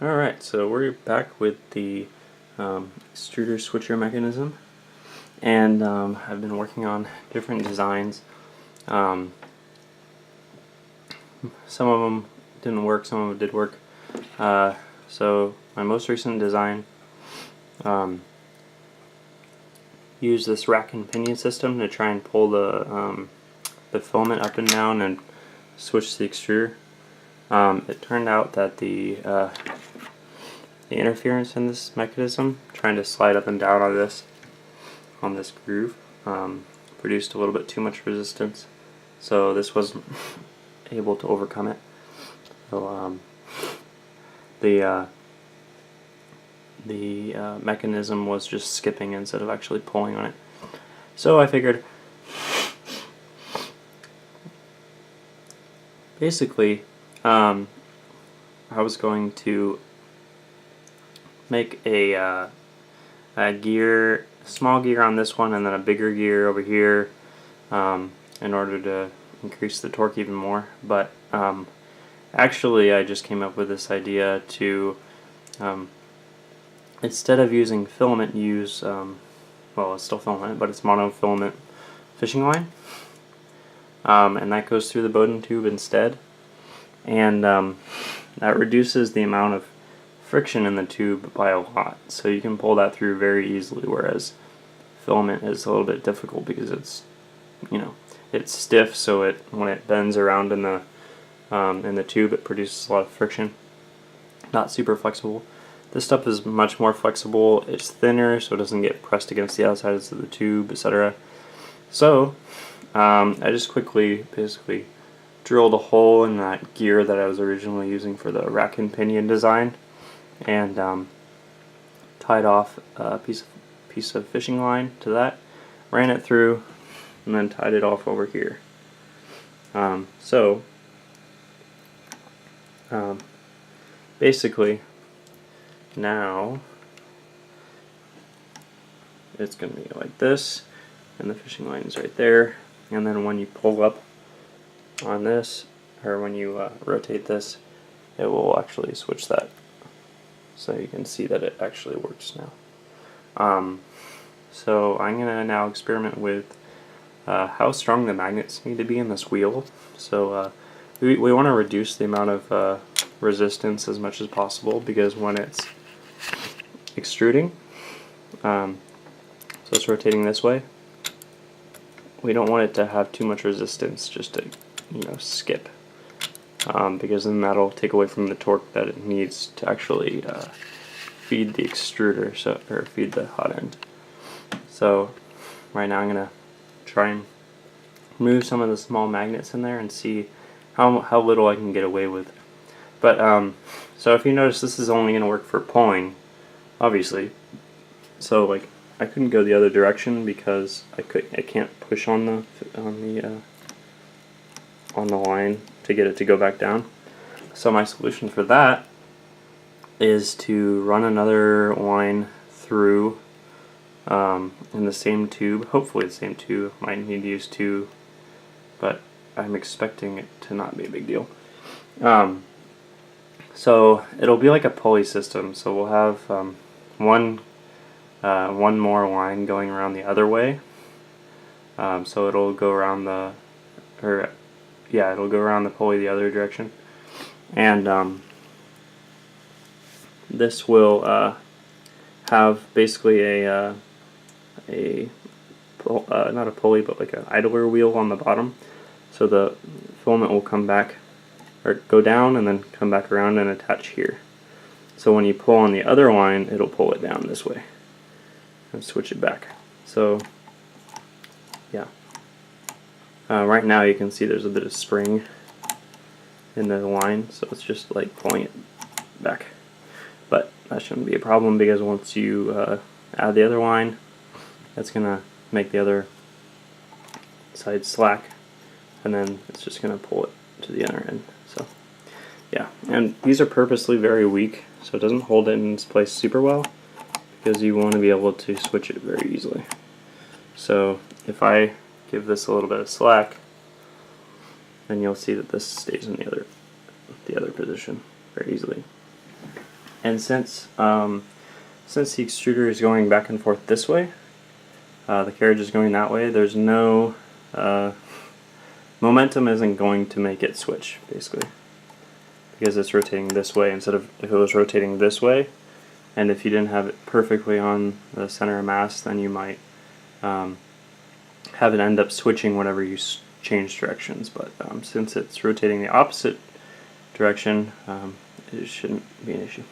Alright, so we're back with the extruder switcher mechanism, and I've been working on different designs. Some of them didn't work, some of them did work. So my most recent design used this rack and pinion system to try and pull the filament up and down and switch the extruder. It turned out that the interference in this mechanism, trying to slide up and down on this groove, produced a little bit too much resistance, so this wasn't able to overcome it. So the mechanism was just skipping instead of actually pulling on it. So I figured, basically, I was going to make a small gear on this one and then a bigger gear over here in order to increase the torque even more. But actually I just came up with this idea to instead of using filament, use well, it's still filament, but it's monofilament fishing line, and that goes through the Bowden tube instead, and that reduces the amount of friction in the tube by a lot, so you can pull that through very easily, whereas filament is a little bit difficult because it's stiff, so when it bends around in the tube, it produces a lot of friction. Not super flexible. This stuff is much more flexible. It's thinner, so it doesn't get pressed against the outsides of the tube, etc. So I just quickly basically drilled a hole in that gear that I was originally using for the rack and pinion design, and tied off a piece of fishing line to that, ran it through, and then tied it off over here. Basically, now it's going to be like this, and the fishing line is right there, and then when you pull up on this, or when you rotate this, it will actually switch that. So you can see that it actually works now. So I'm going to now experiment with how strong the magnets need to be in this wheel. So we want to reduce the amount of resistance as much as possible, because when it's extruding, so it's rotating this way, we don't want it to have too much resistance just to skip. Because then that'll take away from the torque that it needs to actually feed the extruder, or feed the hot end. So right now I'm gonna try and move some of the small magnets in there and see how little I can get away with. But so if you notice, this is only gonna work for pulling, obviously. So like I couldn't go the other direction because I can't push on the line to get it to go back down. So my solution for that is to run another line through in the same tube, hopefully the same tube. Might need to use two, but I'm expecting it to not be a big deal. So it'll be like a pulley system, so we'll have one more line going around the other way, so it'll go around it'll go around the pulley the other direction, and this will have basically not a pulley, but like an idler wheel on the bottom, so the filament will come back, or go down and then come back around and attach here. So when you pull on the other line, it'll pull it down this way and switch it back. So yeah. Right now you can see there's a bit of spring in the line, so it's just like pulling it back. But that shouldn't be a problem, because once you add the other line, that's going to make the other side slack, and then it's just going to pull it to the other end. So yeah, and these are purposely very weak, so it doesn't hold it in its place super well, because you want to be able to switch it very easily. So if I give this a little bit of slack, then you'll see that this stays in the other position very easily. And since the extruder is going back and forth this way, the carriage is going that way, there's no momentum isn't going to make it switch, basically, because it's rotating this way instead of if it was rotating this way. And if you didn't have it perfectly on the center of mass, then you might have it end up switching whenever you change directions. But since it's rotating the opposite direction, it shouldn't be an issue.